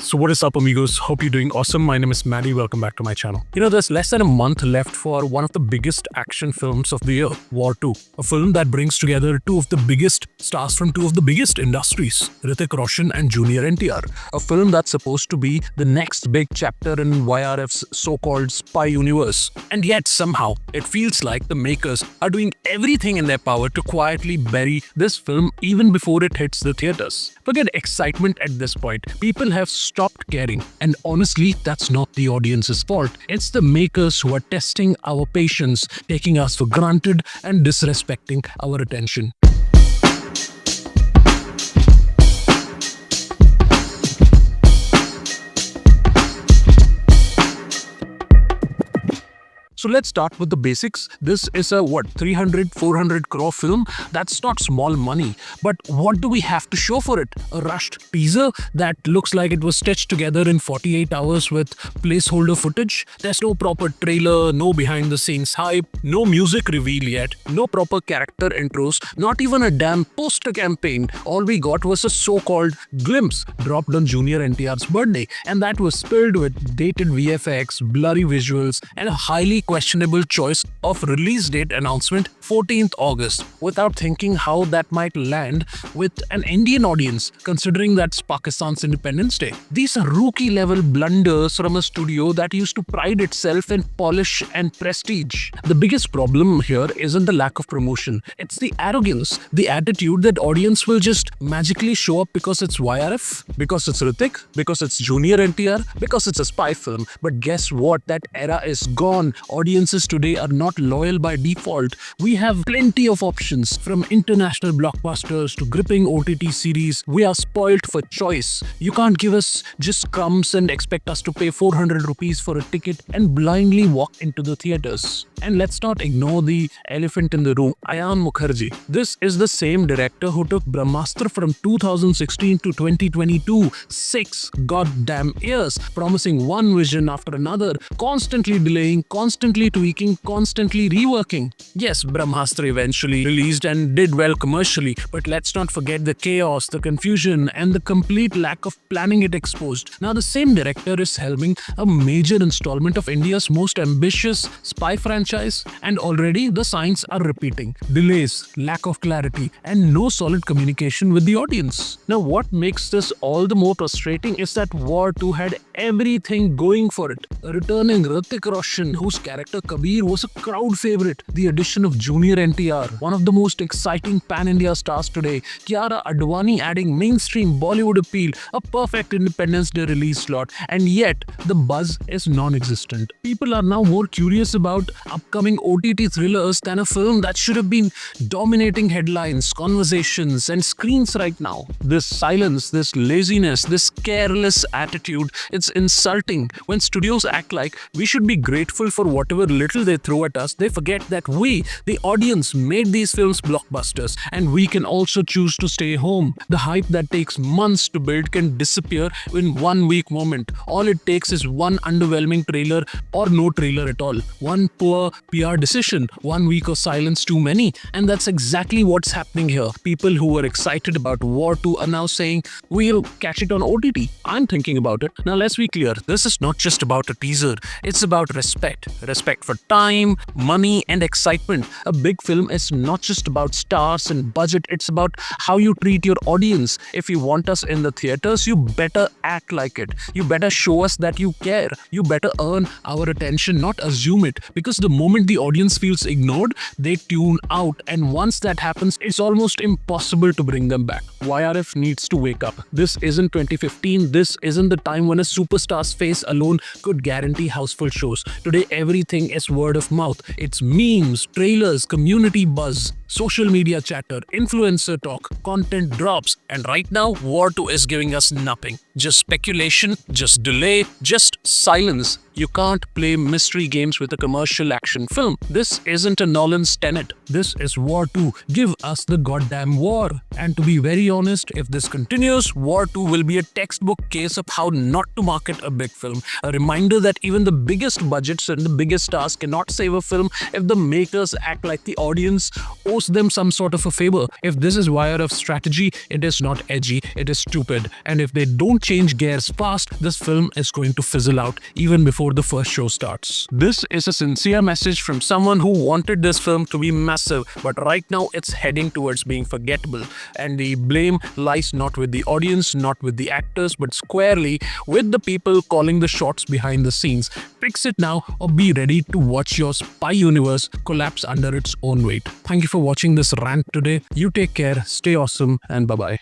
So what is up, amigos? Hope you're doing awesome. My name is Maddie. Welcome back to my channel. There's less than a month left for one of the biggest action films of the year, War 2. A film that brings together two of the biggest stars from two of the biggest industries, Hrithik Roshan and Junior NTR. A film that's supposed to be the next big chapter in YRF's so-called spy universe. And yet, somehow, it feels like the makers are doing everything in their power to quietly bury this film even before it hits the theaters. Forget excitement at this point. People have stopped caring. And honestly, that's not the audience's fault. It's the makers who are testing our patience, taking us for granted, and disrespecting our attention. So let's start with the basics. This is a 300-400 crore film. That's not small money. But what do we have to show for it? A rushed teaser that looks like it was stitched together in 48 hours with placeholder footage? There's no proper trailer, no behind the scenes hype, no music reveal yet, no proper character intros, not even a damn poster campaign. All we got was a so-called glimpse dropped on Junior NTR's birthday, and that was filled with dated VFX, blurry visuals, and a highly questionable choice of release date announcement 14th August without thinking how that might land with an Indian audience, considering that's Pakistan's Independence Day. These are rookie level blunders from a studio that used to pride itself in polish and prestige. The biggest problem here isn't the lack of promotion, it's the arrogance, the attitude that audience will just magically show up because it's YRF, because it's Hrithik, because it's Junior NTR, because it's a spy film. But guess what? That era is gone. Audiences today are not loyal by default. We have plenty of options, from international blockbusters to gripping OTT series. We are spoilt for choice. You can't give us just crumbs and expect us to pay 400 rupees for a ticket and blindly walk into the theaters. And let's not ignore the elephant in the room, Ayan Mukherjee. This is the same director who took Brahmastra from 2016 to 2022, 6 goddamn years, promising one vision after another, constantly delaying, constantly tweaking, constantly reworking. Yes, Brahmastra eventually released and did well commercially, but let's not forget the chaos, the confusion, and the complete lack of planning it exposed. Now the same director is helming a major installment of India's most ambitious spy franchise, and already the signs are repeating. Delays, lack of clarity, and no solid communication with the audience. Now what makes this all the more frustrating is that War 2 had everything going for it. A returning Hrithik Roshan, whose character Kabir was a crowd favorite. The addition of Junior NTR, one of the most exciting pan-India stars today. Kiara Advani adding mainstream Bollywood appeal, a perfect Independence Day release slot, and yet the buzz is non-existent. People are now more curious about upcoming OTT thrillers than a film that should have been dominating headlines, conversations, and screens right now. This silence, this laziness, this careless attitude, it's insulting. When studios act like we should be grateful for whatever little they throw at us, they forget that we, the audience, made these films blockbusters, and we can also choose to stay home. The hype that takes months to build can disappear in 1 week moment. All it takes is one underwhelming trailer or no trailer at all. One poor PR decision, 1 week of silence too many. And that's exactly what's happening here. People who were excited about War 2 are now saying, we'll catch it on OTT. I'm thinking about it. Now let's be clear, this is not just about a teaser, it's about respect. Respect for time, money, and excitement. A big film is not just about stars and budget, it's about how you treat your audience. If you want us in the theaters, you better act like it. You better show us that you care. You better earn our attention, not assume it. Because the moment the audience feels ignored, they tune out. And once that happens, it's almost impossible to bring them back. YRF needs to wake up. This isn't 2015. This isn't the time when a superstar's face alone could guarantee houseful shows. Today, everything is word of mouth. It's memes, trailers, community buzz, social media chatter, influencer talk, content drops, and right now, War 2 is giving us nothing. Just speculation, just delay, just silence. You can't play mystery games with a commercial action film. This isn't a Nolan's Tenet. This is War 2. Give us the goddamn war. And to be very honest, if this continues, War 2 will be a textbook case of how not to market a big film. A reminder that even the biggest budgets and the biggest stars cannot save a film if the makers act like the audience owes them some sort of a favor. If this is Wire of strategy, it is not edgy, it is stupid. And if they don't change gears fast, this film is going to fizzle out even before the first show starts. This is a sincere message from someone who wanted this film to be massive, but right now it's heading towards being forgettable. And the blame lies not with the audience, not with the actors, but squarely with the people calling the shots behind the scenes. Fix it now or be ready to watch your spy universe collapse under its own weight. Thank you for watching this rant today. You take care, stay awesome, and bye-bye.